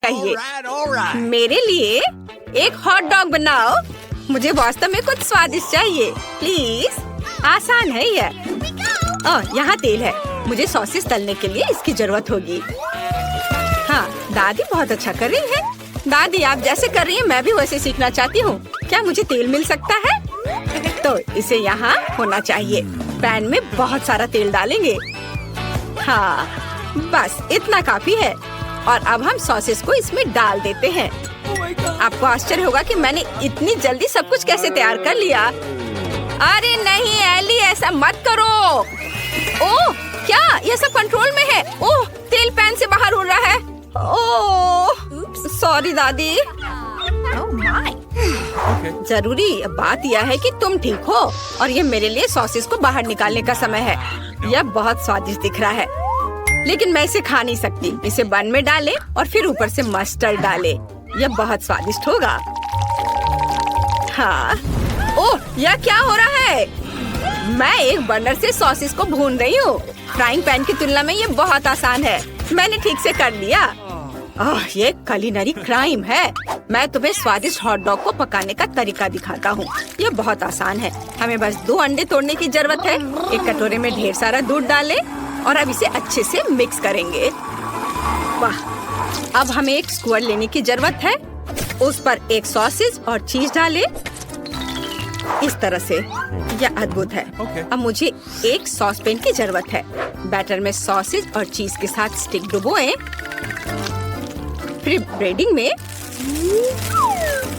चाहिए। मेरे लिए एक हॉट डॉग बनाओ। मुझे वास्तव में कुछ स्वादिष्ट चाहिए, प्लीज। आसान है ये। यहाँ तेल है। मुझे सॉसेस तलने के लिए इसकी जरूरत होगी। हाँ, दादी बहुत अच्छा कर रही है। दादी, आप जैसे कर रही हैं मैं भी वैसे सीखना चाहती हूँ। क्या मुझे तेल मिल सकता है? तो इसे यहाँ होना चाहिए। पैन में बहुत सारा तेल डालेंगे। हाँ, बस इतना काफी है। और अब हम सॉसेस को इसमें डाल देते हैं। आपको आश्चर्य होगा कि मैंने इतनी जल्दी सब कुछ कैसे तैयार कर लिया। अरे नहीं एली, ऐसा मत करो। ओह, क्या ये सब कंट्रोल में है? ओह, तेल पैन से बाहर उड़ रहा है। ओह, सॉरी दादी। जरूरी बात यह है कि तुम ठीक हो और ये मेरे लिए सॉसेस को बाहर निकालने का समय है। यह बहुत स्वादिष्ट दिख रहा है, लेकिन मैं इसे खा नहीं सकती। इसे बन में डालें और फिर ऊपर से मस्टर्ड डालें। यह बहुत स्वादिष्ट होगा। हाँ, ओह, यह क्या हो रहा है? मैं एक बर्नर से सॉसेस को भून रही हूँ। फ्राइंग पैन की तुलना में ये बहुत आसान है। मैंने ठीक से कर लिया। ये कुलिनरी क्राइम है। मैं तुम्हें स्वादिष्ट हॉट डॉग को पकाने का तरीका दिखाता हूँ। यह बहुत आसान है। हमें बस 2 अंडे तोड़ने की जरूरत है। एक कटोरे में ढेर सारा दूध डालें और अब इसे अच्छे से मिक्स करेंगे। वाह! अब हमें एक स्क्वायर लेने की जरूरत है। उस पर एक सॉसेज और चीज डालें। इस तरह से। यह अद्भुत है। अब मुझे एक सॉस पैन की जरूरत है। बैटर में सॉसेज और चीज के साथ स्टिक डुबोएं, फिर ब्रेडिंग में,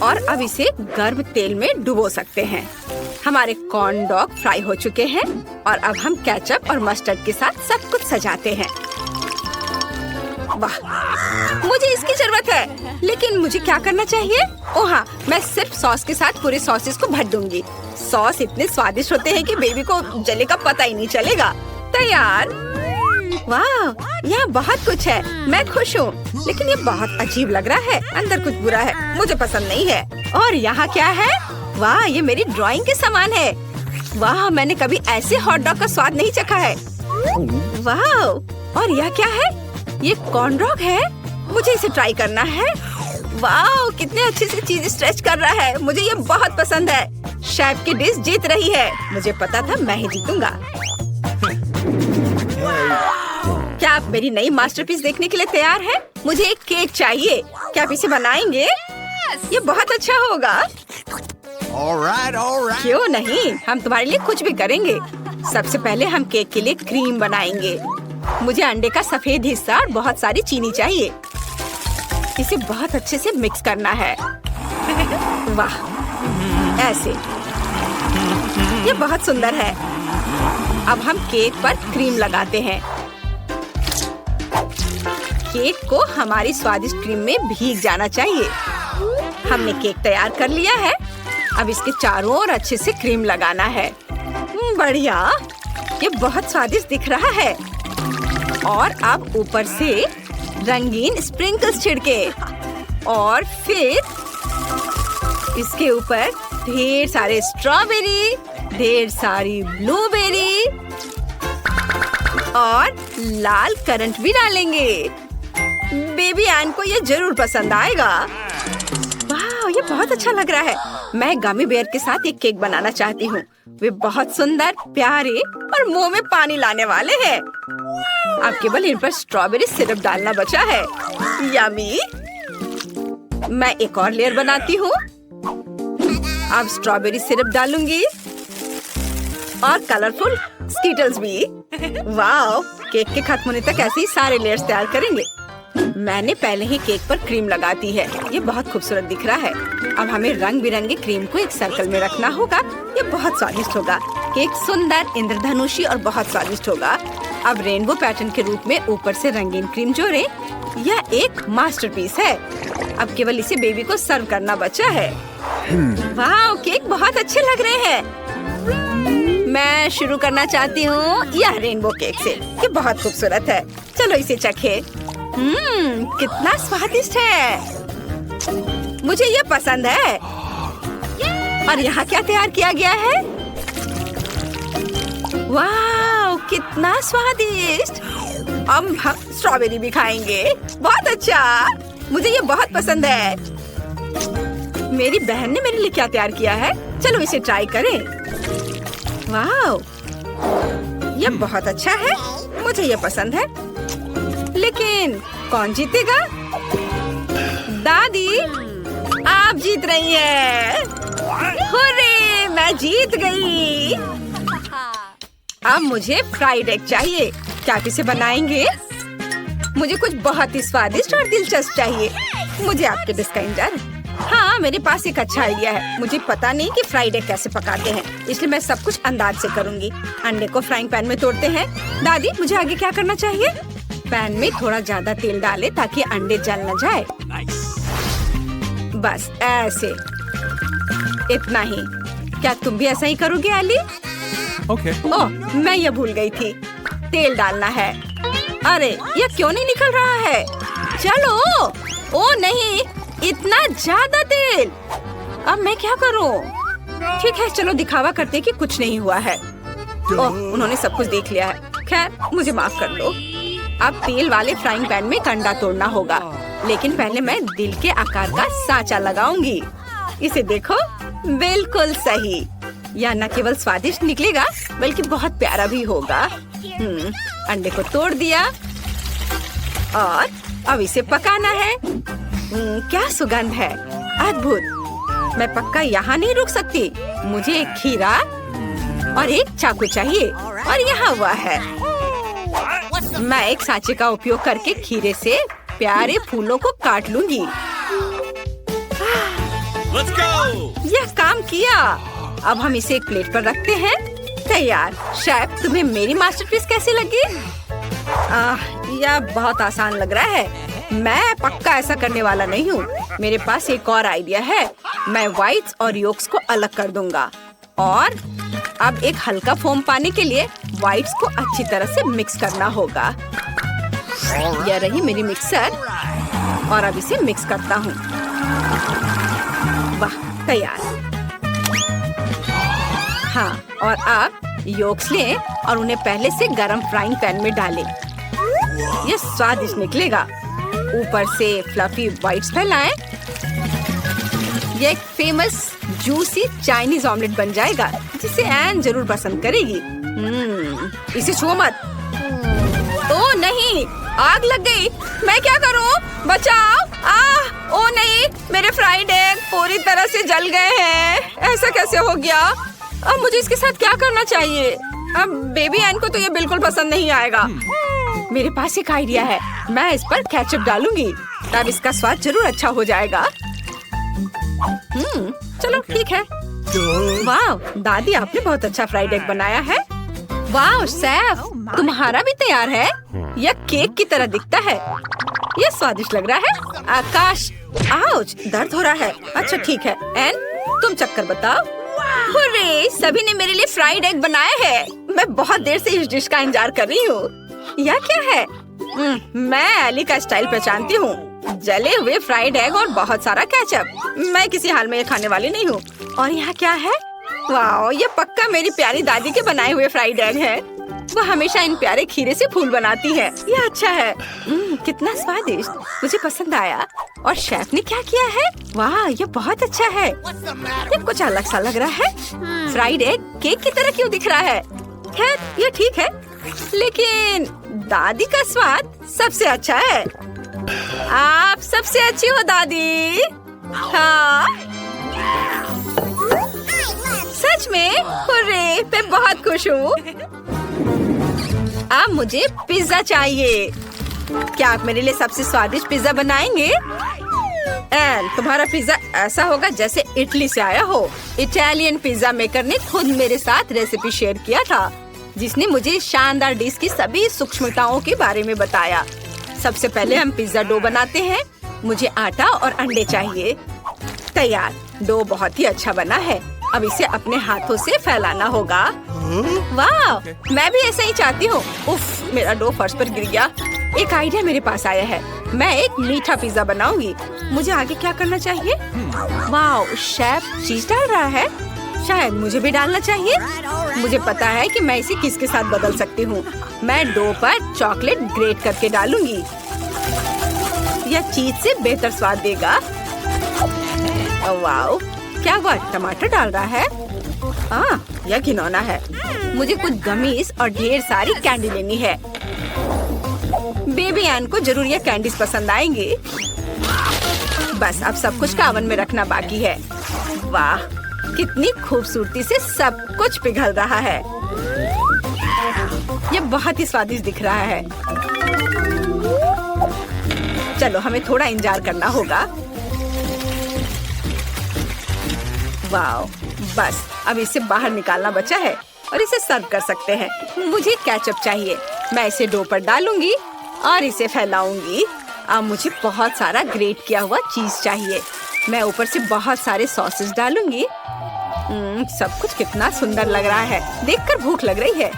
और अब इसे गर्म तेल में डुबो सकते हैं। हमारे कॉर्न डॉग फ्राई हो चुके हैं और अब हम केचप और मस्टर्ड के साथ सब कुछ सजाते हैं। वाह, मुझे इसकी जरूरत है, लेकिन मुझे क्या करना चाहिए? ओह हाँ, मैं सिर्फ सॉस के साथ पूरे सॉसेस को भर दूंगी। सॉस इतने स्वादिष्ट होते हैं कि बेबी को जले का पता ही नहीं चलेगा। तैयार। वाह, यहाँ बहुत कुछ है। मैं खुश हूँ, लेकिन ये बहुत अजीब लग रहा है। अंदर कुछ बुरा है, मुझे पसंद नहीं है। और यहाँ क्या है? वाह, ये मेरी ड्राइंग के समान है। वाह, मैंने कभी ऐसे हॉट डॉग का स्वाद नहीं चखा है। वाह, और यह क्या है? ये कॉर्न डॉग है। मुझे इसे ट्राई करना है। वाह, कितने अच्छे से चीज स्ट्रेच कर रहा है। मुझे ये बहुत पसंद है। शेफ की डिश जीत रही है। मुझे पता था मैं ही जीतूंगा। क्या आप मेरी नई मास्टरपीस देखने के लिए तैयार हैं? मुझे एक केक चाहिए। क्या आप इसे बनाएंगे? ये बहुत अच्छा होगा। क्यों नहीं, हम तुम्हारे लिए कुछ भी करेंगे। सबसे पहले हम केक के लिए क्रीम बनाएंगे। मुझे अंडे का सफेद हिस्सा और बहुत सारी चीनी चाहिए। इसे बहुत अच्छे से मिक्स करना है। वाह, ऐसे। ये बहुत सुंदर है। अब हम केक पर क्रीम लगाते हैं। केक को हमारी स्वादिष्ट क्रीम में भीग जाना चाहिए। हमने केक तैयार कर लिया है। अब इसके चारों ओर अच्छे से क्रीम लगाना है। बढ़िया, ये बहुत स्वादिष्ट दिख रहा है। और अब ऊपर से रंगीन स्प्रिंकल्स छिड़के और फिर इसके ऊपर ढेर सारे स्ट्रॉबेरी, ढेर सारी ब्लूबेरी और लाल करंट भी डालेंगे। बेबी एन को ये जरूर पसंद आएगा। वाह, ये बहुत अच्छा लग रहा है। मैं गमी बेयर के साथ एक केक बनाना चाहती हूँ। वे बहुत सुंदर, प्यारे और मुंह में पानी लाने वाले हैं। अब केवल इन पर स्ट्रॉबेरी सिरप डालना बचा है। यम्मी। मैं एक और लेयर बनाती हूँ। अब स्ट्रॉबेरी सिरप डालूंगी और कलरफुल स्कीटल्स भी। वाह, केक के खत्म होने तक ऐसे ही सारे लेयर्स तैयार करेंगे। मैंने पहले ही केक पर क्रीम लगा दी है। ये बहुत खूबसूरत दिख रहा है। अब हमें रंग बिरंगे क्रीम को एक सर्कल में रखना होगा। ये बहुत स्वादिष्ट होगा। केक सुंदर, इंद्रधनुषी और बहुत स्वादिष्ट होगा। अब रेनबो पैटर्न के रूप में ऊपर से रंगीन क्रीम जोड़ें। यह एक मास्टरपीस है। अब केवल इसे बेबी को सर्व करना बचा है। वाह, केक बहुत अच्छे लग रहे हैं। मैं शुरू करना चाहती हूँ यह रेनबो केक से। ये बहुत खूबसूरत है। चलो इसे चखें। कितना स्वादिष्ट है। मुझे ये पसंद है। और यहाँ क्या तैयार किया गया है? वाह, कितना स्वादिष्ट। अब हम स्ट्रॉबेरी भी खाएंगे। बहुत अच्छा। मुझे ये बहुत पसंद है। मेरी बहन ने मेरे लिए क्या तैयार किया है, चलो इसे ट्राई करें। वाह, ये बहुत अच्छा है, मुझे ये पसंद है। लेकिन कौन जीतेगा? दादी, आप जीत रही हैं। हुर्रे, मैं जीत गई। अब मुझे फ्राइड एग चाहिए। क्या आप इसे बनाएंगे? मुझे कुछ बहुत ही स्वादिष्ट और दिलचस्प चाहिए। मुझे आपके डिश का इंतजार है। हाँ, मेरे पास एक अच्छा आइडिया है। मुझे पता नहीं कि फ्राइड एग कैसे पकाते हैं, इसलिए मैं सब कुछ अंदाज से करूंगी। अंडे को फ्राइंग पैन में तोड़ते हैं। दादी, मुझे आगे क्या करना चाहिए? पैन में थोड़ा ज्यादा तेल डालें ताकि अंडे जल न जाए। बस ऐसे, इतना ही। क्या तुम भी ऐसा ही करोगे एली? Okay. ओह, मैं ये भूल गई थी। तेल डालना है। अरे, ये क्यों नहीं निकल रहा है? चलो। ओ नहीं, इतना ज्यादा तेल। अब मैं क्या करूं? ठीक है, चलो दिखावा करते कि कुछ नहीं हुआ है। ओह, उन्होंने सब कुछ देख लिया है। खैर, मुझे माफ कर दो। अब तेल वाले फ्राइंग पैन में अंडा तोड़ना होगा, लेकिन पहले मैं दिल के आकार का सांचा लगाऊंगी। इसे देखो, बिल्कुल सही। यह न केवल स्वादिष्ट निकलेगा बल्कि बहुत प्यारा भी होगा। अंडे को तोड़ दिया और अब इसे पकाना है। क्या सुगंध है, अद्भुत। मैं पक्का यहाँ नहीं रुक सकती। मुझे एक खीरा और एक चाकू चाहिए और यहाँ हुआ है। मैं एक सांचे का उपयोग करके खीरे से प्यारे फूलों को काट लूंगी। Let's go! यह काम किया। अब हम इसे एक प्लेट पर रखते हैं। तैयार। शेफ, तुम्हें मेरी मास्टरपीस कैसी लगी? यह बहुत आसान लग रहा है। मैं पक्का ऐसा करने वाला नहीं हूँ। मेरे पास एक और आइडिया है। मैं व्हाइट्स और योक्स को अलग कर दूंगा और अब एक हल्का फोम पाने के लिए व्हाइट्स को अच्छी तरह से मिक्स करना होगा। यह रही मेरी मिक्सर और अब इसे मिक्स करता हूँ। वाह, तैयार। हाँ, और अब योक्स लें और उन्हें पहले से गरम फ्राइंग पैन में डालें। यह स्वादिष्ट निकलेगा। ऊपर से फ्लफी व्हाइट्स फैलाएं। यह एक फेमस जूसी चाइनीज ऑमलेट बन जाएगा, जिसे एन जरूर पसंद करेगी। इसे छुओ मत। ओ नहीं, आग लग गई। मैं क्या करूं? बचाओ! ओ नहीं, मेरे फ्राइड एग पूरी तरह से जल गए हैं। ऐसा कैसे हो गया? अब मुझे इसके साथ क्या करना चाहिए? अब बेबी एन को तो ये बिल्कुल पसंद नहीं आएगा। मेरे पास एक आइडिया है। मैं इस पर केचप डालूंगी, तब इसका स्वाद जरूर अच्छा हो जाएगा। चलो ठीक है। वाह, दादी, आपने बहुत अच्छा फ्राइड एग बनाया है। वाह शेफ, तुम्हारा भी तैयार है। यह केक की तरह दिखता है। यह स्वादिष्ट लग रहा है। आकाश, आउच, दर्द हो रहा है। अच्छा ठीक है। एन, तुम चक्कर बताओ। हुर्रे, सभी ने मेरे लिए फ्राइड एग बनाया है। मैं बहुत देर से इस डिश का इंतजार कर रही हूँ। यह क्या है? मैं एली का स्टाइल पहचानती हूँ। जले हुए फ्राइड एग और बहुत सारा केचप। मैं किसी हाल में ये खाने वाली नहीं हूँ। और यहाँ क्या है? वाह, ये पक्का मेरी प्यारी दादी के बनाए हुए फ्राइड एग है। वो हमेशा इन प्यारे खीरे से फूल बनाती है। ये अच्छा है। कितना स्वादिष्ट, मुझे पसंद आया। और शेफ ने क्या किया है? वाह, ये बहुत अच्छा है। ये कुछ अलग सा लग रहा है। फ्राइड एग केक की तरह क्यों दिख रहा है? खैर, ये ठीक है, लेकिन दादी का स्वाद सबसे अच्छा है। आप सबसे अच्छी हो दादी। हाँ, सच में? हुर्रे, मैं बहुत खुश हूँ। अब मुझे पिज्जा चाहिए। क्या आप मेरे लिए सबसे स्वादिष्ट पिज्जा बनाएंगे? एन, तुम्हारा पिज्जा ऐसा होगा जैसे इटली से आया हो। इटालियन पिज्जा मेकर ने खुद मेरे साथ रेसिपी शेयर किया था, जिसने मुझे शानदार डिश की सभी सूक्ष्मताओं के बारे में बताया। सबसे पहले हम पिज्जा डो बनाते हैं। मुझे आटा और अंडे चाहिए। तैयार। डो बहुत ही अच्छा बना है। अब इसे अपने हाथों से फैलाना होगा। वाह, मैं भी ऐसा ही चाहती हूँ। उफ, मेरा डो फर्श पर गिर गया। एक आइडिया मेरे पास आया है। मैं एक मीठा पिज्जा बनाऊंगी। मुझे आगे क्या करना चाहिए? वाह, शेफ चीज डाल रहा है। शायद मुझे भी डालना चाहिए। मुझे पता है कि मैं इसे किसके साथ बदल सकती हूँ। मैं डो पर चॉकलेट ग्रेट करके डालूंगी। यह चीज से बेहतर स्वाद देगा। वाओ, क्या हुआ? टमाटर डाल रहा है? यह घिनौना है। मुझे कुछ गमीज और ढेर सारी कैंडी लेनी है। बेबी एन को जरूर ये कैंडीज पसंद आएंगी। बस अब सब कुछ का ओवन में रखना बाकी है। वाह, कितनी खूबसूरती से सब कुछ पिघल रहा है। ये बहुत ही स्वादिष्ट दिख रहा है। चलो हमें थोड़ा इंतजार करना होगा। वाओ, बस अब इसे बाहर निकालना बचा है और इसे सर्व कर सकते हैं। मुझे केचप चाहिए। मैं इसे डो पर डालूंगी और इसे फैलाऊंगी। अब मुझे बहुत सारा ग्रेट किया हुआ चीज चाहिए। मैं ऊपर से बहुत सारे सॉसेस डालूंगी। सब कुछ कितना सुंदर लग रहा है। देखकर भूख लग रही है।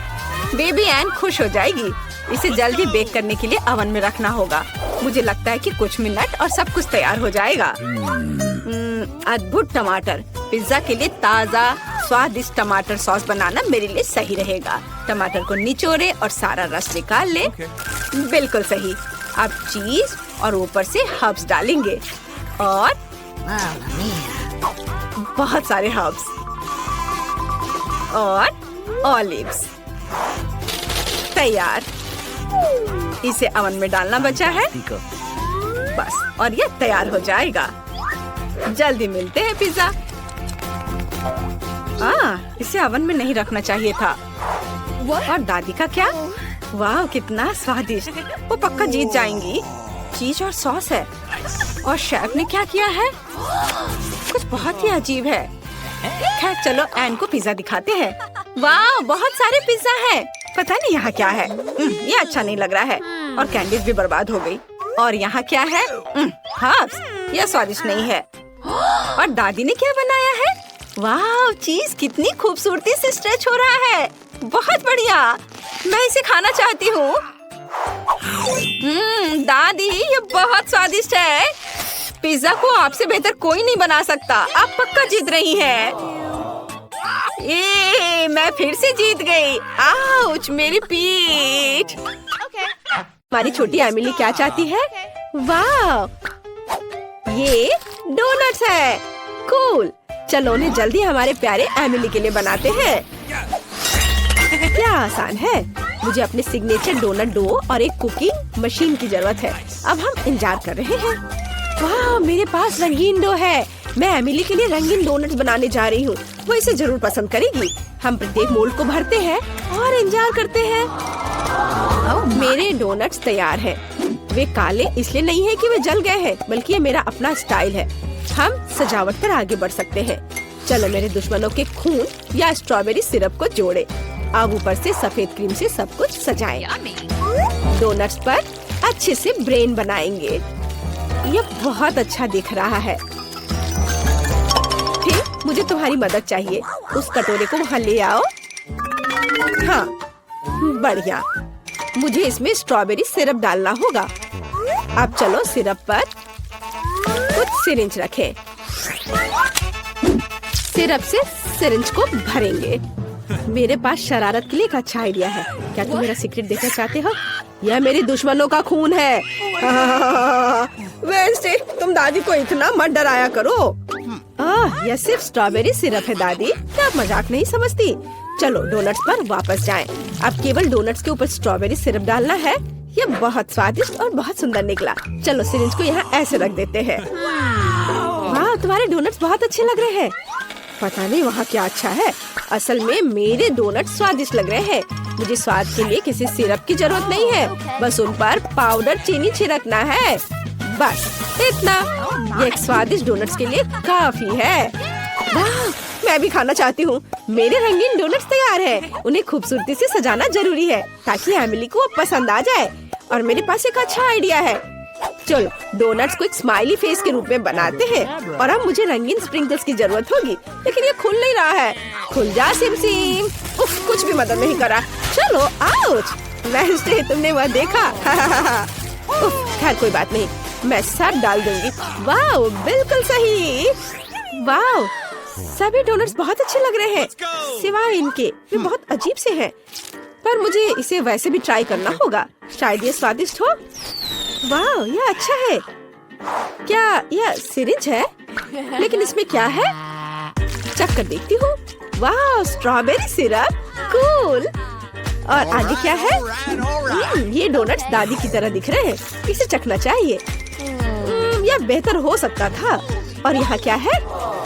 बेबी एन खुश हो जाएगी। इसे जल्दी बेक करने के लिए ओवन में रखना होगा। मुझे लगता है कि कुछ मिनट और सब कुछ तैयार हो जाएगा। अद्भुत टमाटर। पिज्जा के लिए ताज़ा स्वादिष्ट टमाटर सॉस बनाना मेरे लिए सही रहेगा। टमाटर को निचोड़े और सारा रस निकाल ले। बिल्कुल सही। अब चीज और ऊपर से हर्ब्स डालेंगे और बहुत सारे हर्ब्स और ऑलिव्स। तैयार। इसे ओवन में डालना बचा है। बस और ये तैयार हो जाएगा। जल्दी मिलते हैं पिज्जा। इसे ओवन में नहीं रखना चाहिए था। और दादी का क्या? वाह, कितना स्वादिष्ट। वो पक्का जीत जाएंगी। चीज और सॉस है। और शेफ ने क्या किया है? कुछ बहुत ही अजीब है। खैर चलो एन को पिज्जा दिखाते हैं। वाह, बहुत सारे पिज्जा हैं। पता नहीं यहाँ क्या है। ये अच्छा नहीं लग रहा है। और कैंडीज भी बर्बाद हो गई। और यहाँ क्या है? हर्ब्स। यह स्वादिष्ट नहीं है। और दादी ने क्या बनाया है? वाह, चीज कितनी खूबसूरती से स्ट्रेच हो रहा है। बहुत बढ़िया। मैं इसे खाना चाहती हूँ। दादी, ये बहुत स्वादिष्ट है। पिज्जा को आपसे बेहतर कोई नहीं बना सकता। आप पक्का जीत रही हैं। मैं फिर से जीत गई। आउच, मेरी पीठ। हमारी छोटी एमिली क्या चाहती है? वाह, ये डोनट्स है। कूल। चलो उन्हें जल्दी हमारे प्यारे एमिली के लिए बनाते हैं। क्या आसान है। मुझे अपने सिग्नेचर डोनट डो और एक कुकिंग मशीन की जरूरत है। अब हम इंतजार कर रहे हैं। वाह, मेरे पास रंगीन डो है। मैं एमिली के लिए रंगीन डोनट्स बनाने जा रही हूँ। वो इसे जरूर पसंद करेगी। हम प्रत्येक मोल्ड को भरते हैं और इंतजार करते हैं। मेरे डोनट्स तैयार हैं। वे काले इसलिए नहीं है कि वे जल गए हैं, बल्कि ये मेरा अपना स्टाइल है। हम सजावट पर आगे बढ़ सकते हैं। चलो मेरे दुश्मनों के खून या स्ट्रॉबेरी सिरप को जोड़े। अब ऊपर से सफेद क्रीम से सब कुछ सजाएं। डोनट्स पर अच्छे से ब्रेन बनाएंगे। यह बहुत अच्छा दिख रहा है। फिर मुझे तुम्हारी मदद चाहिए। उस कटोरे को वहाँ ले आओ। हाँ, बढ़िया। मुझे इसमें स्ट्रॉबेरी सिरप डालना होगा। अब चलो सिरप पर कुछ सिरिंज रखें। सिरप से सिरिंज को भरेंगे। मेरे पास शरारत के लिए एक अच्छा आइडिया है। क्या तुम मेरा सीक्रेट देखना चाहते हो? यह मेरे दुश्मनों का खून है। वेंसडे, तुम दादी को इतना मत डराया करो। यह सिर्फ स्ट्रॉबेरी सिरप है दादी। क्या आप मजाक नहीं समझती? चलो डोनट्स पर वापस जाएं। अब केवल डोनट्स के ऊपर स्ट्रॉबेरी सिरप डालना है। यह बहुत स्वादिष्ट और बहुत सुंदर निकला। चलो सिरिंज को यहाँ ऐसे रख देते हैं। वाह, तुम्हारे डोनट्स बहुत अच्छे लग रहे हैं। पता नहीं वहाँ क्या अच्छा है। असल में मेरे डोनट स्वादिष्ट लग रहे हैं। मुझे स्वाद के लिए किसी सिरप की जरूरत नहीं है। बस उन पर पाउडर चीनी छिड़कना है। बस इतना। ये एक स्वादिष्ट डोनट्स के लिए काफी है। वाह, मैं भी खाना चाहती हूँ। मेरे रंगीन डोनट्स तैयार हैं। उन्हें खूबसूरती से सजाना जरूरी है ताकि एमिली को पसंद आ जाए। और मेरे पास एक अच्छा आइडिया है। चलो डोनट्स को एक स्माइली फेस के रूप में बनाते हैं। और अब मुझे रंगीन स्प्रिंकल्स की जरूरत होगी, लेकिन ये खुल नहीं रहा है। खुल जा सिम सिम। उफ, कुछ भी मदद नहीं करा। चलो आउच। वेंसडे, तुमने वह देखा? उफ, खैर कोई बात नहीं, मैं सब डाल दूंगी। वाह, बिल्कुल सही। वाह, सभी डोनट्स बहुत अच्छे लग रहे हैं सिवाय इनके। वे बहुत अजीब से हैं। पर मुझे इसे वैसे भी ट्राई करना होगा। शायद ये स्वादिष्ट हो। वाह, यह अच्छा है। क्या यह सिरिंज है? लेकिन इसमें क्या है? चखकर देखती हूँ। वाह, स्ट्रॉबेरी सिरप, कूल। और आगे क्या है? ये डोनट्स दादी की तरह दिख रहे हैं। इसे चखना चाहिए। यह बेहतर हो सकता था। और यहाँ क्या है?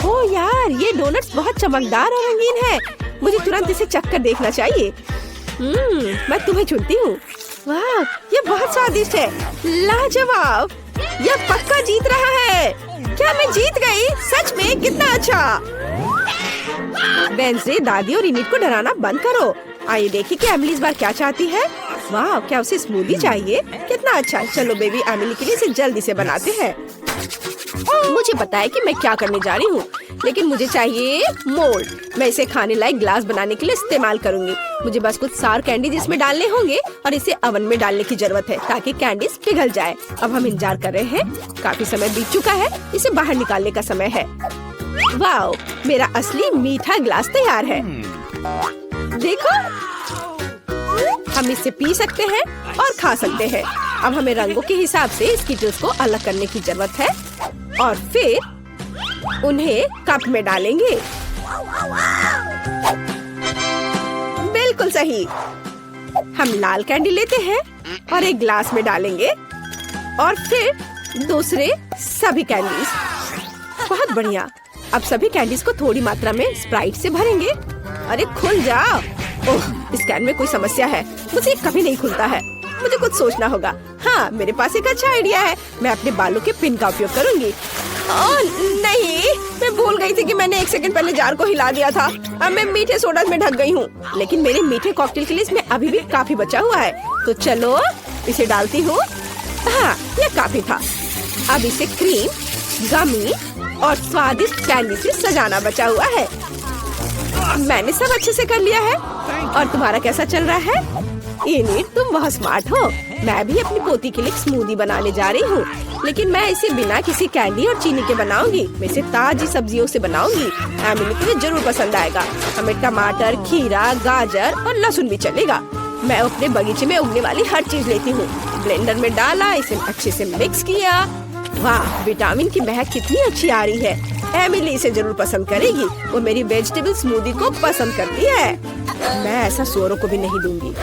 ओह यार, ये डोनट्स बहुत चमकदार और रंगीन है। मुझे तुरंत इसे चखकर देखना चाहिए। मैं तुम्हें चुनती हूँ। वाह, ये बहुत स्वादिष्ट है। लाजवाब, यह पक्का जीत रहा है। क्या मैं जीत गई? सच में? कितना अच्छा। वेंसडे, दादी और इनिट को डराना बंद करो। आइए देखिए कि एमिली इस बार क्या चाहती है। वाह, क्या उसे स्मूदी चाहिए? कितना अच्छा। चलो बेबी एमिली के लिए इसे जल्दी से बनाते हैं। मुझे पता है कि मैं क्या करने जा रही हूँ, लेकिन मुझे चाहिए मोल्ड। मैं इसे खाने लायक ग्लास बनाने के लिए इस्तेमाल करूंगी। मुझे बस कुछ सार कैंडीज इसमें डालने होंगे और इसे ओवन में डालने की जरूरत है ताकि कैंडीज पिघल जाए। अब हम इंतजार कर रहे हैं। काफी समय बीत चुका है। इसे बाहर निकालने का समय है। वाओ, मेरा असली मीठा ग्लास तैयार है। देखो, हम इसे पी सकते हैं और खा सकते हैं। अब हमें रंगों के हिसाब से स्किटल्स को अलग करने की जरूरत है और फिर उन्हें कप में डालेंगे। बिल्कुल सही। हम लाल कैंडी लेते हैं और एक ग्लास में डालेंगे और फिर दूसरे सभी कैंडीज। बहुत बढ़िया। अब सभी कैंडीज को थोड़ी मात्रा में स्प्राइट से भरेंगे। अरे खुल जाओ। ओह, इस कैन में कोई समस्या है। मुझे कभी नहीं खुलता है। मुझे कुछ सोचना होगा। हाँ, मेरे पास एक अच्छा आइडिया है। मैं अपने बालों के पिन का उपयोग करूंगी। ओह नहीं, मैं भूल गई थी कि मैंने 1 सेकंड पहले जार को हिला दिया था। अब मैं मीठे सोडा में ढक गई हूँ, लेकिन मेरे मीठे कॉकटेल के लिए इसमें अभी भी काफी बचा हुआ है। तो चलो इसे डालती हूँ। हाँ, यह काफी था। अब इसे क्रीम, गमी और स्वादिष्ट कैंडी से सजाना बचा हुआ है। मैंने सब अच्छे से कर लिया है। और तुम्हारा कैसा चल रहा है? इनिट, तुम बहुत स्मार्ट हो। मैं भी अपनी पोती के लिए स्मूदी बनाने जा रही हूँ, लेकिन मैं इसे बिना किसी कैंडी और चीनी के बनाऊंगी। मैं इसे ताजी सब्जियों से बनाऊंगी। एमिली को ये जरूर पसंद आएगा। हमें टमाटर, खीरा, गाजर और लहसुन भी चलेगा। मैं अपने बगीचे में उगने वाली हर चीज लेती हूँ। ब्लेंडर में डाला, इसे अच्छे से मिक्स किया। वाह, विटामिन की महक कितनी अच्छी आ रही है। एमिली इसे जरूर पसंद करेगी। वो मेरी वेजिटेबल स्मूदी को पसंद करती है। मैं ऐसा सुअरों को भी नहीं दूंगी।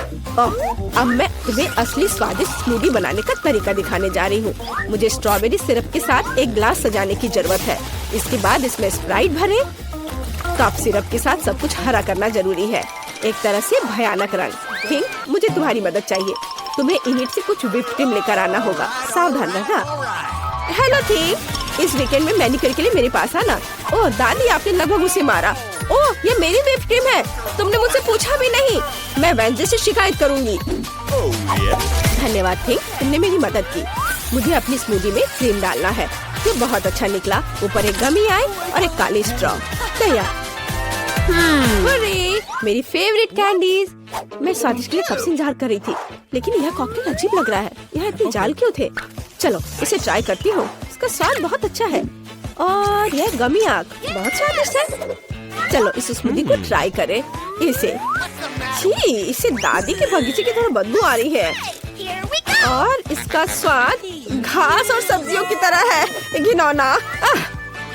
अब मैं तुम्हें असली स्वादिष्ट स्मूदी बनाने का तरीका दिखाने जा रही हूँ। मुझे स्ट्रॉबेरी सिरप के साथ एक ग्लास सजाने की जरूरत है। इसके बाद इसमें स्प्राइट भरे। कप सिरप के साथ सब कुछ हरा करना जरूरी है। एक तरह से भयानक रंग। थिंक, मुझे तुम्हारी मदद चाहिए। तुम्हें इनिट से कुछ व्हिप क्रीम लेकर आना होगा। सावधान रहना। हेलो थिंक, इस वीकेंड में मैनिक्योर के लिए मेरे पास आना। ओह दादी, आपने लगभग उसे मारा। ओह, ये मेरी व्हिप क्रीम है। तुमने मुझसे पूछा भी नहीं। मैं वेंसडे से शिकायत करूंगी। धन्यवाद थिंक, तुमने मेरी मदद की। मुझे अपनी स्मूदी में क्रीम डालना है। ये बहुत अच्छा निकला। ऊपर एक गमी आई और एक काली स्ट्रॉ। तैयार। मेरी फेवरेट कैंडीज। मैं स्वादिष्ट के लिए कब से इंतजार कर रही थी, लेकिन यह कॉकटेल अजीब लग रहा है। यह इतने जाल क्यों थे? चलो इसे ट्राई करती हूँ। इसका स्वाद बहुत अच्छा है और यह गमी आग बहुत स्वादिष्ट है। चलो इस स्मूदी को ट्राई करें। इसे दादी के बगीचे की तरह बदबू आ रही है और इसका स्वाद घास और सब्जियों की तरह है। घिनौना।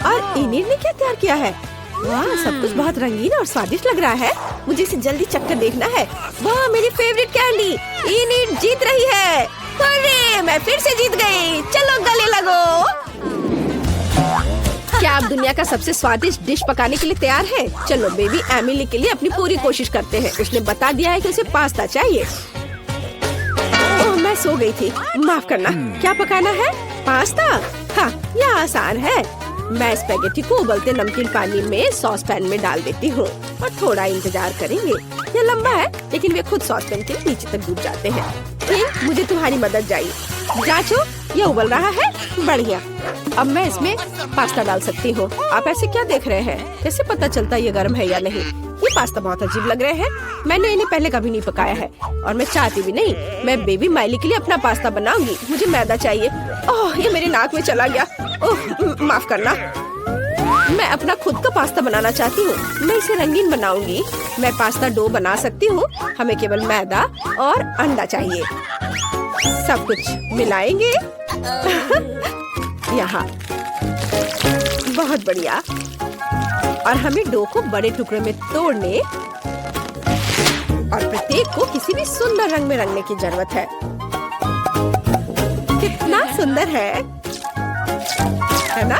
और इनिट ने क्या तैयार किया है? वाह, सब कुछ बहुत रंगीन और स्वादिष्ट लग रहा है। मुझे इसे जल्दी चखकर देखना है। वाह, मेरी फेवरेट कैंडी। इनिट जीत रही है। अरे, मैं फिर से जीत गई। चलो गले लगो। क्या आप दुनिया का सबसे स्वादिष्ट डिश पकाने के लिए तैयार हैं? चलो बेबी एमिली के लिए अपनी पूरी कोशिश करते हैं। उसने बता दिया है कि उसे पास्ता चाहिए। ओह, मैं सो गई थी। माफ करना। क्या पकाना है? पास्ता? हाँ, यह आसान है। मैं स्पैगेटी को उबलते नमकीन पानी में सॉस पैन में डाल देती हूँ और थोड़ा इंतजार करेंगे। यह लंबा है, लेकिन वे खुद सॉस पैन के नीचे तक डूब जाते हैं। मुझे तुम्हारी मदद चाहिए। जांचो, यह उबल रहा है। बढ़िया। अब मैं इसमें पास्ता डाल सकती हूँ। आप ऐसे क्या देख रहे हैं? कैसे पता चलता ये गर्म है या नहीं? ये पास्ता बहुत अजीब लग रहे हैं। मैंने इन्हें पहले कभी नहीं पकाया है और मैं चाहती भी नहीं। मैं बेबी माइली के लिए अपना पास्ता बनाऊंगी। मुझे मैदा चाहिए। ओह, ये मेरे नाक में चला गया। ओह, माफ करना। मैं अपना खुद का पास्ता बनाना चाहती हूँ। मैं इसे रंगीन बनाऊंगी। मैं पास्ता डो बना सकती हूँ। हमें केवल मैदा और अंडा चाहिए। सब कुछ मिलाएंगे। यहाँ। बहुत बढ़िया। और हमें डो को बड़े टुकड़ों में तोड़ने और प्रत्येक को किसी भी सुंदर रंग में रंगने की जरूरत है। कितना सुंदर है ना?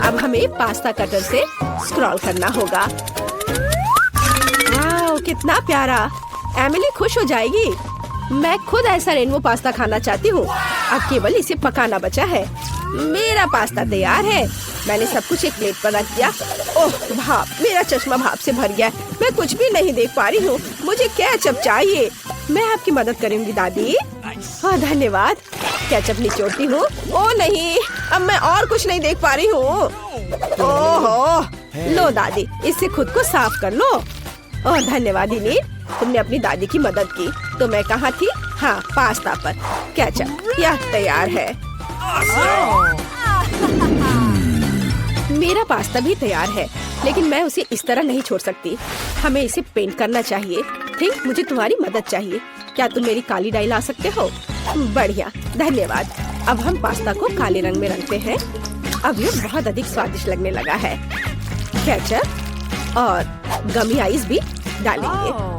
अब हमें पास्ता कटर से स्क्रॉल करना होगा। वाह, कितना प्यारा। एमिली खुश हो जाएगी। मैं खुद ऐसा रेनबो पास्ता खाना चाहती हूँ। अब केवल इसे पकाना बचा है। मेरा पास्ता तैयार है। मैंने सब कुछ एक प्लेट पर रख दिया। ओह भाप, मेरा चश्मा भाप से भर गया। मैं कुछ भी नहीं देख पा रही हूँ। मुझे केचप चाहिए। मैं आपकी मदद करूँगी दादी। हाँ धन्यवाद। केचप निचोड़ती हूँ। ओह नहीं, अब मैं और कुछ नहीं देख पा रही हूँ। ओह लो दादी, इससे खुद को साफ कर लो। ओह धन्यवाद इनी, तुमने अपनी दादी की मदद की। तो मैं कहाँ थी? हाँ, पास्ता पर। केचप यह तैयार है। मेरा पास्ता भी तैयार है, लेकिन मैं उसे इस तरह नहीं छोड़ सकती। हमें इसे पेंट करना चाहिए। ठीक, मुझे तुम्हारी मदद चाहिए। क्या तुम मेरी काली डाई ला सकते हो? बढ़िया, धन्यवाद। अब हम पास्ता को काले रंग में रंगते हैं। अब ये बहुत अधिक स्वादिष्ट लगने लगा है। केचप और गमी आइस भी डालेंगे।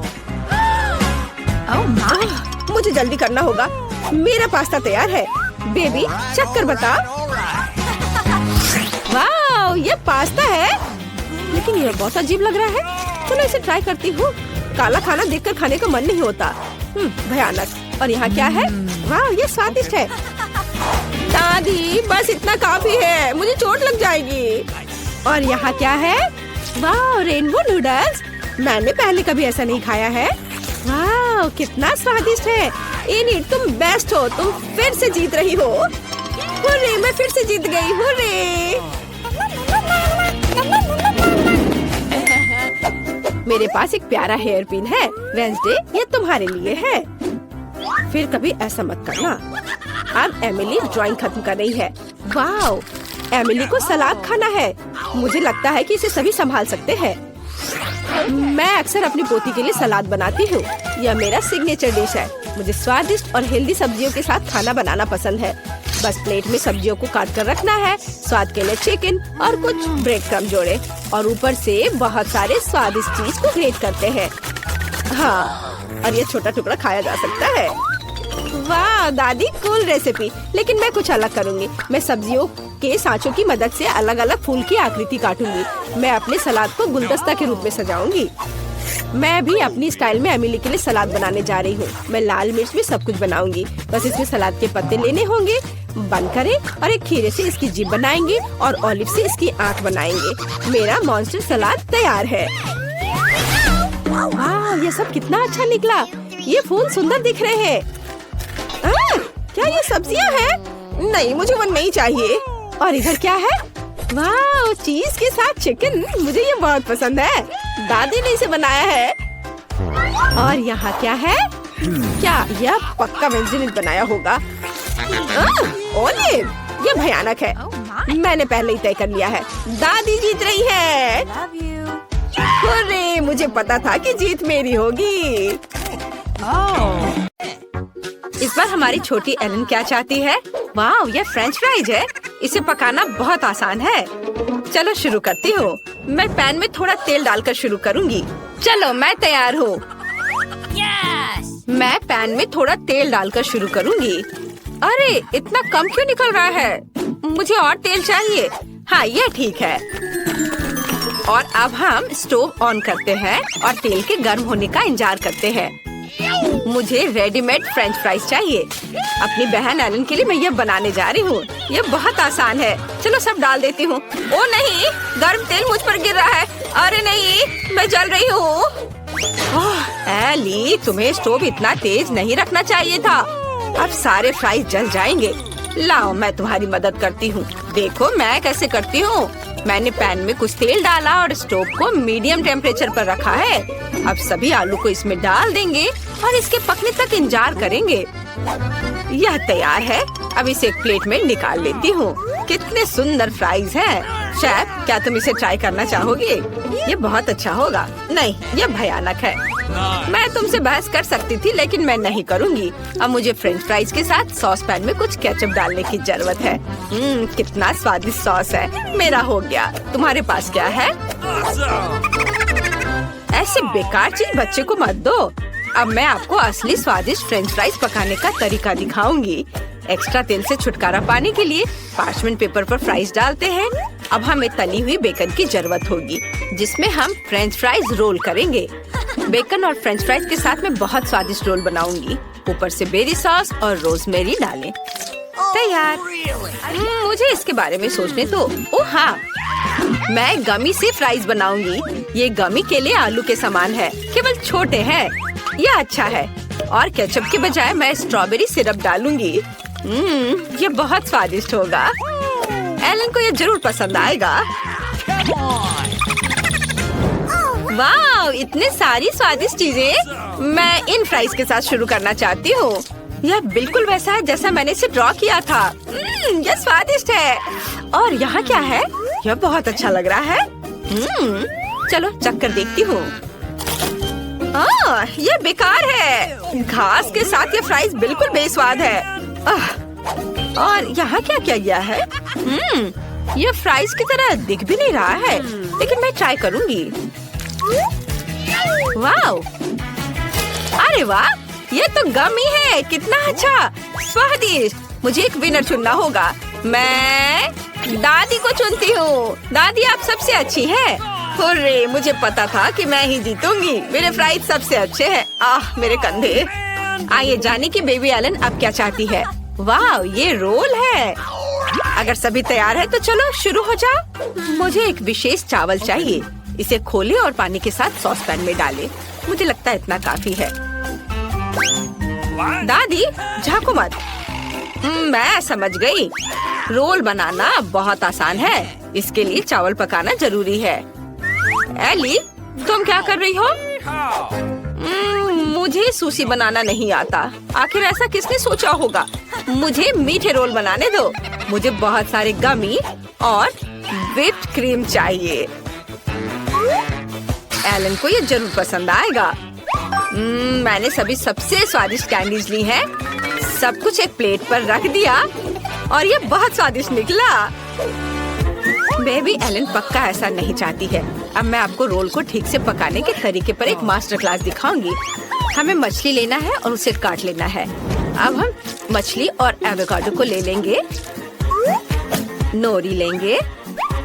मुझे जल्दी करना होगा। मेरा पास्ता तैयार है। बेबी, चेक कर बता। वाह, ये पास्ता है, लेकिन ये बहुत अजीब लग रहा है। चलो इसे ट्राई करती हूँ। काला खाना देखकर खाने का मन नहीं होता। भयानक। और यहाँ क्या है? वाह, ये स्वादिष्ट है। दादी, बस इतना काफी है, मुझे चोट लग जाएगी। और यहाँ क्या है? वाह, रेनबो नूडल्स। मैंने पहले कभी ऐसा नहीं खाया है। वाह, कितना स्वादिष्ट है। इनी, तुम बेस्ट हो। तुम फिर से जीत रही हो। हुर्रे, मैं फिर से जीत गई। हुर्रे। मेरे पास एक प्यारा हेयर पिन है। वेंसडे, ये तुम्हारे लिए है। फिर कभी ऐसा मत करना। अब एमिली ड्राइंग खत्म कर रही है। वाओ, एमिली को सलाद खाना है। मुझे लगता है कि इसे सभी संभाल सकते हैं। मैं अक्सर अपनी पोती के लिए सलाद बनाती हूँ। यह मेरा सिग्नेचर डिश है। मुझे स्वादिष्ट और हेल्दी सब्जियों के साथ खाना बनाना पसंद है। बस प्लेट में सब्जियों को काट कर रखना है। स्वाद के लिए चिकन और कुछ ब्रेड क्रम्ब जोड़े और ऊपर से बहुत सारे स्वादिष्ट चीज को ग्रेट करते हैं। हाँ, और ये छोटा टुकड़ा खाया जा सकता है। वाह दादी, कूल रेसिपी। लेकिन मैं कुछ अलग करूँगी। मैं सब्जियों के सांचों की मदद से अलग अलग फूल की आकृति काटूंगी। मैं अपने सलाद को गुलदस्ता के रूप में सजाऊंगी। मैं भी अपनी स्टाइल में एमिली के लिए सलाद बनाने जा रही हूँ। मैं लाल मिर्च में सब कुछ बनाऊंगी। बस इसमें सलाद के पत्ते लेने होंगे, बंद करें और एक खीरे से इसकी जीभ बनाएंगे और ऑलिव से इसकी आंख बनाएंगे। मेरा मॉन्स्टर सलाद तैयार है। वाह, ये सब कितना अच्छा निकला। ये फूल सुंदर दिख रहे हैं। क्या ये सब्जियां हैं? नहीं, मुझे वो नहीं चाहिए। और इधर क्या है? वाह, चीज के साथ चिकन। मुझे ये बहुत पसंद है। दादी ने इसे बनाया है। और यहाँ क्या है? क्या यह पक्का वेंसडे ने बनाया होगा? ओलिव, ये भयानक है। मैंने पहले ही तय कर लिया है। दादी जीत रही है। अरे, मुझे पता था कि जीत मेरी होगी। इस बार हमारी छोटी एलन क्या चाहती है? वाह, ये फ्रेंच फ्राइज है। इसे पकाना बहुत आसान है। चलो शुरू करती हूँ। मैं पैन में थोड़ा तेल डालकर शुरू करूँगी। चलो, मैं तैयार हूँ। मैं पैन में थोड़ा तेल डालकर शुरू करूँगी। अरे, इतना कम क्यों निकल रहा है? मुझे और तेल चाहिए। हाँ, ये ठीक है। और अब हम स्टोव ऑन करते हैं और तेल के गर्म होने का इंतजार करते हैं। मुझे रेडीमेड फ्रेंच फ्राइज चाहिए। अपनी बहन एलन के लिए मैं यह बनाने जा रही हूँ। यह बहुत आसान है। चलो सब डाल देती हूँ। ओ नहीं, गर्म तेल मुझ पर गिर रहा है। अरे नहीं, मैं जल रही हूँ। एली, तुम्हें स्टोव इतना तेज नहीं रखना चाहिए था। अब सारे फ्राइज जल जाएंगे। लाओ, मैं तुम्हारी मदद करती हूँ। देखो मैं कैसे करती हूँ। मैंने पैन में कुछ तेल डाला और स्टोव को मीडियम टेम्परेचर पर रखा है। अब सभी आलू को इसमें डाल देंगे और इसके पकने तक इंतजार करेंगे। यह तैयार है। अब इसे एक प्लेट में निकाल लेती हूँ। कितने सुंदर फ्राइज हैं। शेफ, क्या तुम इसे ट्राई करना चाहोगे? ये बहुत अच्छा होगा। नहीं, ये भयानक है। मैं तुमसे बहस कर सकती थी, लेकिन मैं नहीं करूंगी। अब मुझे फ्रेंच फ्राइज के साथ सॉस पैन में कुछ केचप डालने की जरूरत है। कितना स्वादिष्ट सॉस है। मेरा हो गया। तुम्हारे पास क्या है? ऐसे बेकार चीज बच्चे को मत दो। अब मैं आपको असली स्वादिष्ट फ्रेंच फ्राइज पकाने का तरीका दिखाऊंगी। एक्स्ट्रा तेल से छुटकारा पाने के लिए पार्चमेंट पेपर पर फ्राइज डालते हैं। अब हमें तली हुई बेकन की जरूरत होगी, जिसमें हम फ्रेंच फ्राइज रोल करेंगे। बेकन और फ्रेंच फ्राइज के साथ मैं बहुत स्वादिष्ट रोल बनाऊंगी। ऊपर से बेरी सॉस और रोजमेरी डालें। तैयार। मुझे इसके बारे में सोचने दो। ओह हाँ, मैं गमी से फ्राइज बनाऊंगी। ये गमी के लिए आलू के समान है, केवल छोटे हैं। यह अच्छा है। और केचप के बजाय मैं स्ट्रॉबेरी सिरप डालूंगी। ये बहुत स्वादिष्ट होगा। एलन को ये जरूर पसंद आएगा। वाह, इतने सारी स्वादिष्ट चीजें। मैं इन फ्राइज के साथ शुरू करना चाहती हूँ। यह बिल्कुल वैसा है जैसा मैंने इसे ड्रॉ किया था। यह स्वादिष्ट है। और यहाँ क्या है? यह बहुत अच्छा लग रहा है। चलो चक्कर देखती हूँ। यह बेकार है। घास के साथ ये फ्राइज बिल्कुल बेस्वाद है। और यहाँ क्या किया गया है? यह फ्राइज की तरह दिख भी नहीं रहा है, लेकिन मैं ट्राई करूँगी। वाह! अरे वाह! ये तो गमी है। कितना अच्छा, स्वादिष्ट। मुझे एक विनर चुनना होगा। मैं दादी को चुनती हूँ। दादी, आप सबसे अच्छी हैं। हुर्रे, मुझे पता था कि मैं ही जीतूंगी। मेरे फ्राइज सबसे अच्छे हैं। मेरे कंधे। आइए जाने की बेबी एलन अब क्या चाहती है। वाह, ये रोल है। अगर सभी तैयार है तो चलो शुरू हो जाओ। मुझे एक विशेष चावल चाहिए। इसे खोले और पानी के साथ सॉस पैन में डालें। मुझे लगता है इतना काफी है। दादी, झांको मत। मैं समझ गई। रोल बनाना बहुत आसान है। इसके लिए चावल पकाना जरूरी है। एली, तुम क्या कर रही हो? मुझे सुशी बनाना नहीं आता। आखिर ऐसा किसने सोचा होगा? मुझे मीठे रोल बनाने दो। मुझे बहुत सारे गमी और व्हिप्ड क्रीम चाहिए। एलन को ये जरूर पसंद आएगा। मैंने सभी सबसे स्वादिष्ट कैंडीज ली हैं। सब कुछ एक प्लेट पर रख दिया और ये बहुत स्वादिष्ट निकला। बेबी एलन पक्का ऐसा नहीं चाहती है। अब मैं आपको रोल को ठीक से पकाने के तरीके पर एक मास्टर क्लास दिखाऊंगी। हमें मछली लेना है और उसे काट लेना है। अब हम मछली और एवोकाडो को ले लेंगे। नोरी लेंगे,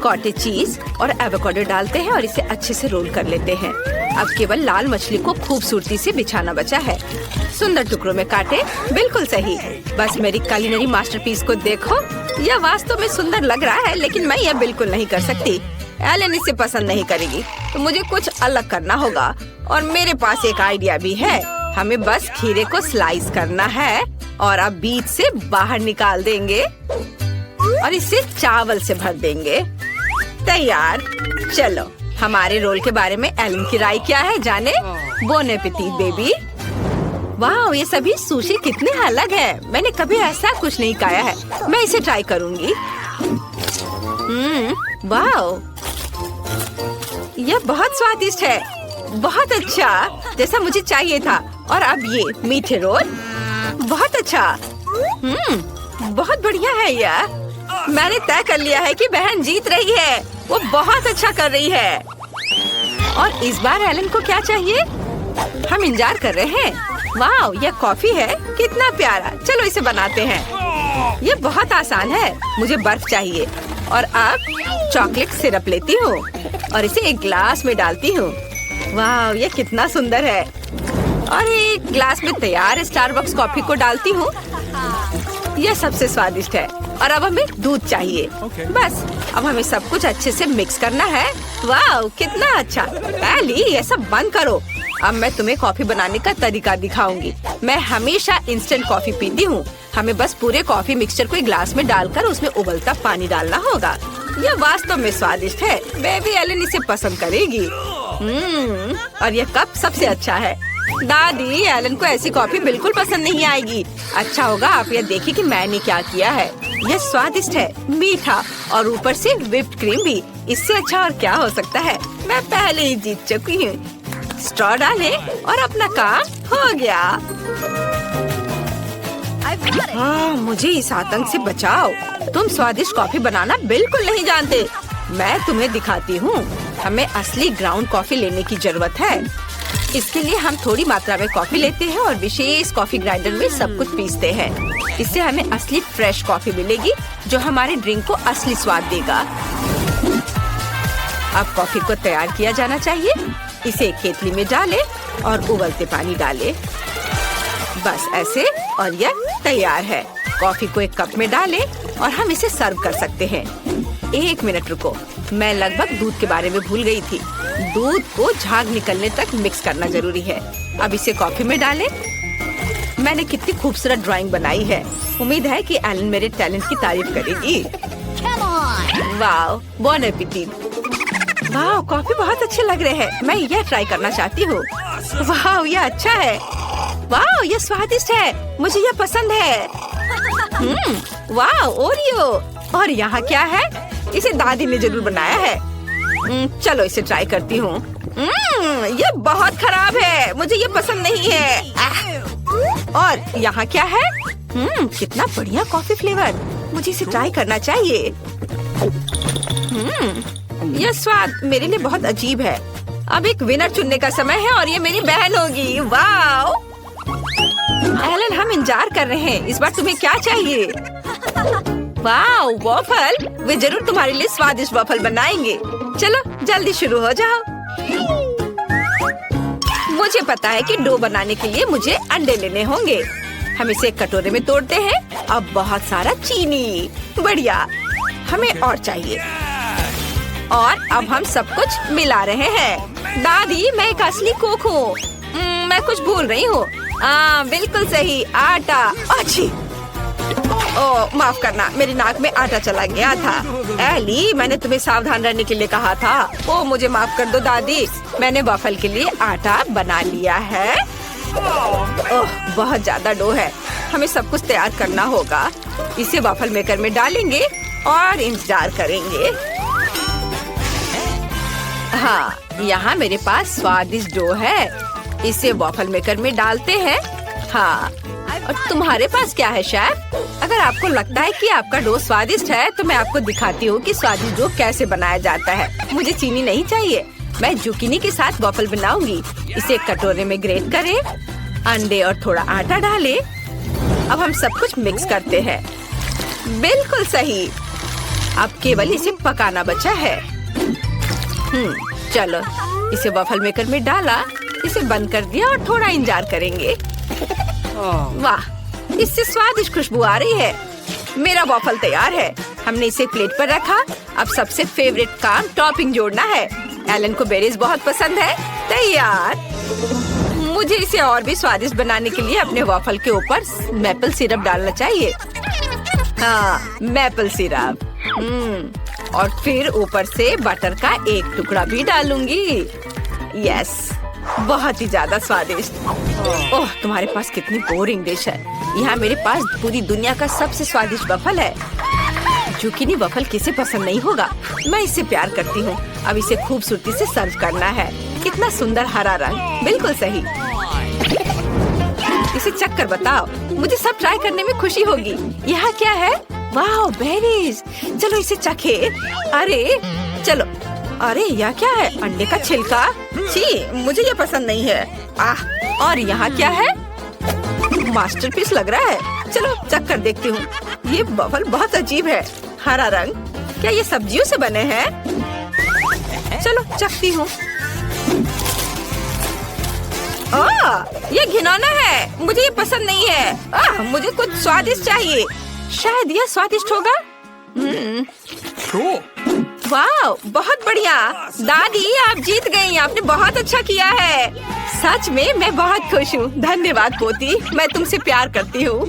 कॉटेज चीज और एवोकाडो डालते हैं और इसे अच्छे से रोल कर लेते हैं। अब केवल लाल मछली को खूबसूरती से बिछाना बचा है। सुंदर टुकड़ों में काटे। बिल्कुल सही। बस मेरी कुलिनरी मास्टरपीस को देखो। यह वास्तव में सुंदर लग रहा है, लेकिन मैं यह बिल्कुल नहीं कर सकती। एलन इसे पसंद नहीं करेगी, तो मुझे कुछ अलग करना होगा। और मेरे पास एक आइडिया भी है। हमें बस खीरे को स्लाइस करना है और अब बीच से बाहर निकाल देंगे और इसे चावल से भर देंगे। तैयार। चलो, हमारे रोल के बारे में एलन की राय क्या है जाने। Bone appétit baby. वाह, ये सभी सुशी कितने अलग है। मैंने कभी ऐसा कुछ नहीं खाया है। मैं इसे ट्राई करूंगी। वाह, यह बहुत स्वादिष्ट है। बहुत अच्छा, जैसा मुझे चाहिए था। और अब ये मीठे रोल। बहुत अच्छा। बहुत बढ़िया है यह। मैंने तय कर लिया है कि बहन जीत रही है। वो बहुत अच्छा कर रही है। और इस बार एलन को क्या चाहिए? हम इंतजार कर रहे हैं। वाह, यह कॉफी है। कितना प्यारा। चलो इसे बनाते हैं। यह बहुत आसान है। मुझे बर्फ चाहिए और अब चॉकलेट सिरप लेती हूँ और इसे एक ग्लास में डालती हूँ। वाह, यह कितना सुंदर है। और एक ग्लास में तैयार स्टारबक्स कॉफी को डालती हूँ। यह सबसे स्वादिष्ट है। और अब हमें दूध चाहिए। बस अब हमें सब कुछ अच्छे से मिक्स करना है। वाह, कितना अच्छा। एली, ये सब बंद करो। अब मैं तुम्हें कॉफी बनाने का तरीका दिखाऊंगी। मैं हमेशा इंस्टेंट कॉफी पीती हूँ। हमें बस पूरे कॉफी मिक्सचर को एक ग्लास में डालकर उसमें उबलता पानी डालना होगा। यह वास्तव में स्वादिष्ट है। बेबी एलन इसे पसंद करेगी। और यह कप सबसे अच्छा है। दादी, एलन को ऐसी कॉफी बिल्कुल पसंद नहीं आएगी। अच्छा होगा आप यह देखिए कि मैंने क्या किया है। यह स्वादिष्ट है, मीठा और ऊपर से व्हिप्ड क्रीम भी। इससे अच्छा और क्या हो सकता है। मैं पहले ही जीत चुकी हूँ। स्ट्रॉ डालें और अपना काम हो गया। हाँ, मुझे इस आतंक से बचाओ। तुम स्वादिष्ट कॉफी बनाना बिल्कुल नहीं जानते। मैं तुम्हें दिखाती हूँ। हमें असली ग्राउंड कॉफी लेने की जरूरत है। इसके लिए हम थोड़ी मात्रा में कॉफी लेते हैं और विशेष कॉफी ग्राइंडर में सब कुछ पीसते हैं। इससे हमें असली फ्रेश कॉफी मिलेगी जो हमारे ड्रिंक को असली स्वाद देगा। अब कॉफी को तैयार किया जाना चाहिए। इसे एक केतली में डालें और उबलते पानी डालें। बस ऐसे और यह तैयार है। कॉफी को एक कप में डालें और हम इसे सर्व कर सकते हैं। 1 मिनट रुको, मैं लगभग दूध के बारे में भूल गई थी। दूध को झाग निकलने तक मिक्स करना जरूरी है। अब इसे कॉफी में डालें। मैंने कितनी खूबसूरत ड्राइंग बनाई है। उम्मीद है कि एलन मेरे टैलेंट की तारीफ करेगी। वाह, बॉन एपेटिट। वाह, कॉफी बहुत अच्छे लग रहे हैं। मैं यह ट्राई करना चाहती हूँ। वाह, यह अच्छा है। वाह, यह स्वादिष्ट है। मुझे यह पसंद है। वाह, ओरियो। और यहाँ क्या है? इसे दादी ने जरूर बनाया है। चलो इसे ट्राई करती हूँ। ये बहुत खराब है। मुझे ये पसंद नहीं है। और यहाँ क्या है? कितना बढ़िया कॉफी फ्लेवर। मुझे इसे ट्राई करना चाहिए। यह स्वाद मेरे लिए बहुत अजीब है। अब एक विनर चुनने का समय है और ये मेरी बहन होगी। वाह एलन, हम इंतजार कर रहे हैं। इस बार तुम्हें क्या चाहिए? वाह, वॉफल। वे जरूर तुम्हारे लिए स्वादिष्ट वॉफल बनाएंगे। चलो जल्दी शुरू हो जाओ। मुझे पता है कि डो बनाने के लिए मुझे अंडे लेने होंगे। हम इसे एक कटोरे में तोड़ते हैं। अब बहुत सारा चीनी। बढ़िया, हमें और चाहिए। और अब हम सब कुछ मिला रहे हैं। दादी, मैं एक असली कुक हूँ। मैं कुछ भूल रही हूँ। बिल्कुल सही, आटा। अच्छी। ओह, माफ करना, मेरी नाक में आटा चला गया था। एली, मैंने तुम्हें सावधान रहने के लिए कहा था। ओह, मुझे माफ कर दो दादी। मैंने वॉफल के लिए आटा बना लिया है। ओह, बहुत ज्यादा डो है। हमें सब कुछ तैयार करना होगा। इसे वॉफल मेकर में डालेंगे और इंतजार करेंगे। हाँ, यहाँ मेरे पास स्वादिष्ट डो है। इसे वॉफल मेकर में डालते हैं। हाँ, और तुम्हारे पास क्या है शेफ? अगर आपको लगता है कि आपका डो स्वादिष्ट है तो मैं आपको दिखाती हूँ कि स्वादिष्ट डो कैसे बनाया जाता है। मुझे चीनी नहीं चाहिए। मैं जुकीनी के साथ वॉफल बनाऊंगी। इसे एक कटोरे में ग्रेट करें, अंडे और थोड़ा आटा डालें। अब हम सब कुछ मिक्स करते हैं। बिल्कुल सही। अब केवल इसे पकाना बचा है। चलो, इसे वॉफल मेकर में डाला, इसे बंद कर दिया और थोड़ा इंतजार करेंगे। वाह, इससे स्वादिष्ट खुशबू आ रही है। मेरा वॉफल तैयार है। हमने इसे प्लेट पर रखा। अब सबसे फेवरेट काम टॉपिंग जोड़ना है। एलन को बेरीज बहुत पसंद है। तैयार। मुझे इसे और भी स्वादिष्ट बनाने के लिए अपने वॉफल के ऊपर मैपल सिरप डालना चाहिए। हाँ, मैपल सिरप। और फिर ऊपर से बटर का एक टुकड़ा भी डालूंगी। यस, बहुत ही ज्यादा स्वादिष्ट। ओह, तुम्हारे पास कितनी बोरिंग डिश है। यहाँ मेरे पास पूरी दुनिया का सबसे स्वादिष्ट वफल है। जुकीनी वफल किसे पसंद नहीं होगा। मैं इससे प्यार करती हूँ। अब इसे खूबसूरती से सर्व करना है। कितना सुंदर हरा रंग। बिल्कुल सही। इसे चख कर बताओ। मुझे सब ट्राई करने में खुशी होगी। यहाँ क्या है? वाह, बेरीज। चलो इसे चखे। अरे चलो। अरे यह क्या है? अंडे का छिलका। छी, मुझे ये पसंद नहीं है। आह, और यहाँ क्या है? मास्टरपीस लग रहा है। चलो चख कर देखती हूँ। ये वफल बहुत अजीब है। हरा रंग। क्या ये सब्जियों से बने हैं? चलो चखती हूँ। ये घिनौना है। मुझे ये पसंद नहीं है। मुझे कुछ स्वादिष्ट चाहिए। शायद यह स्वादिष्ट होगा। वाह, बहुत बढ़िया। दादी, आप जीत गई। आपने बहुत अच्छा किया है। सच में मैं बहुत खुश हूँ। धन्यवाद पोती। मैं तुमसे प्यार करती हूँ।